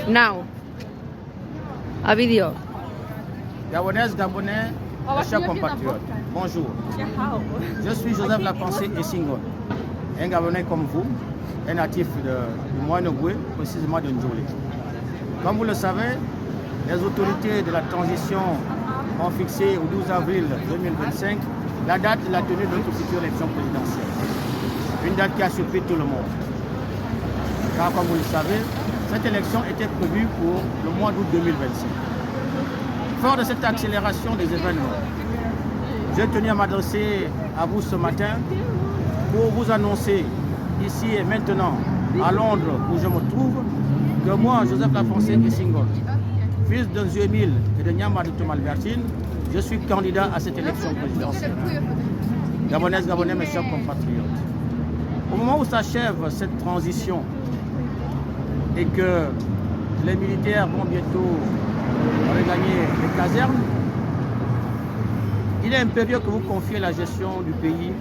Now. A video. Gabonaises, Gabonais, mes chers compatriotes, bonjour. Je suis Joseph Lapensée Essingon, un Gabonais comme vous, un natif du Moyen-Ogoué, précisément de Ndjolé. Comme vous le savez, les autorités de la transition ont fixé au 12 avril 2025 la date de la tenue de notre future élection présidentielle. Une date qui a surpris tout le monde. Car comme vous le savez, cette élection était prévue pour le mois d'août 2025. Fort de cette accélération des événements, j'ai tenu à m'adresser à vous ce matin pour vous annoncer ici et maintenant, à Londres où je me trouve, que moi, Joseph Lapensée Essingon, fils de Nzuemil et de Nyamba de Tomalbertine, je suis candidat à cette élection présidentielle. Gabonaises, Gabonais, mes chers compatriotes, au moment où s'achève cette transition et que les militaires vont bientôt regagner les casernes, il est impérieux que vous confiez la gestion du pays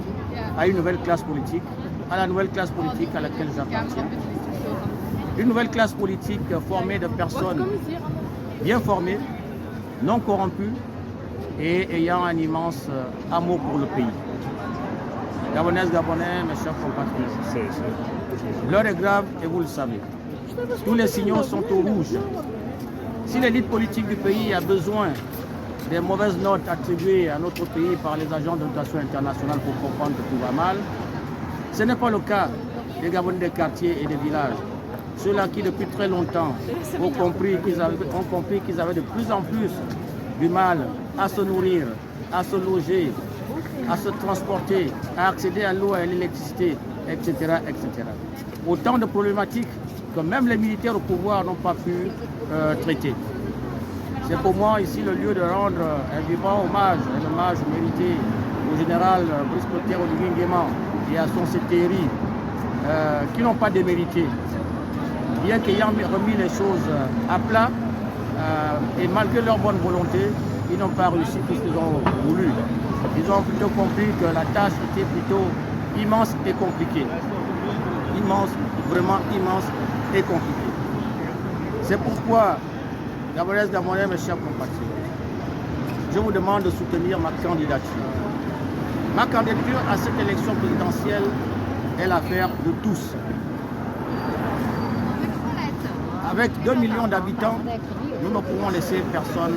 à une nouvelle classe politique, à la nouvelle classe politique à laquelle j'appartiens. Une nouvelle classe politique formée de personnes bien formées, non corrompues et ayant un immense amour pour le pays. Gabonaises, Gabonais, mes chers compatriotes, l'heure est grave et vous le savez. Tous les signaux sont au rouge. Si l'élite politique du pays a besoin des mauvaises notes attribuées à notre pays par les agents de notation internationale pour comprendre que tout va mal, ce n'est pas le cas des Gabonais des quartiers et des villages. Ceux-là qui depuis très longtemps ont compris qu'ils avaient de plus en plus du mal à se nourrir, à se loger, à se transporter, à accéder à l'eau et à l'électricité, etc., etc. Autant de problématiques que même les militaires au pouvoir n'ont pas pu traiter. C'est pour moi ici le lieu de rendre un vivant hommage, un hommage mérité au général Brice Clotaire Oligui et à son CTRI, qui n'ont pas démérité. Bien qu'ayant remis les choses à plat, et malgré leur bonne volonté, ils n'ont pas réussi tout ce qu'ils ont voulu. Ils ont plutôt compris que la tâche était plutôt immense et compliquée. Immense, vraiment immense et compliquée. C'est pourquoi, Gabonaises, Gabonais, mes chers compatriotes, je vous demande de soutenir ma candidature. Ma candidature à cette élection présidentielle est l'affaire de tous. Avec 2 millions d'habitants, nous ne pourrons laisser personne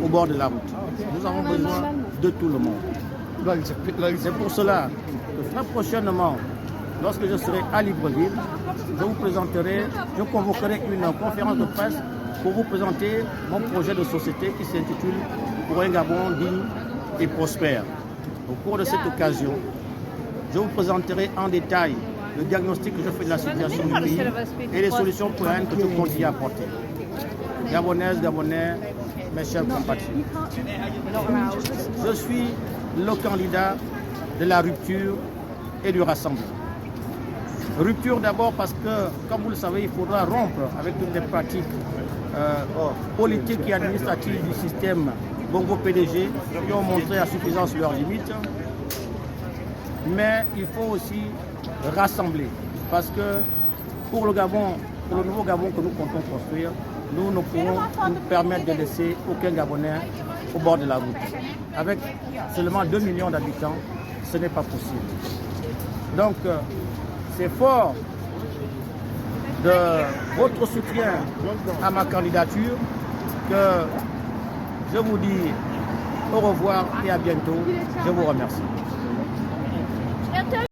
au bord de la route. Nous avons besoin de tout le monde. C'est pour cela que très prochainement, lorsque je serai à Libreville, je convoquerai une conférence de presse pour vous présenter mon projet de société qui s'intitule Pour un Gabon digne et prospère. Au cours de cette occasion, je vous présenterai en détail le diagnostic que je fais de la situation du pays et les solutions pérennes que je compte y apporter. Gabonaises, Gabonais, mes chers compatriotes, je suis le candidat de la rupture et du rassemblement. Rupture d'abord parce que, comme vous le savez, il faudra rompre avec toutes les pratiques politiques et administratives du système Bongo-PDG qui ont montré à suffisance leurs limites. Mais il faut aussi rassembler parce que pour le Gabon, pour le nouveau Gabon que nous comptons construire, nous ne pourrons nous permettre de laisser aucun Gabonais au bord de la route. Avec seulement 2 millions d'habitants, ce n'est pas possible. Donc, c'est fort de votre soutien à ma candidature que je vous dis au revoir et à bientôt. Je vous remercie.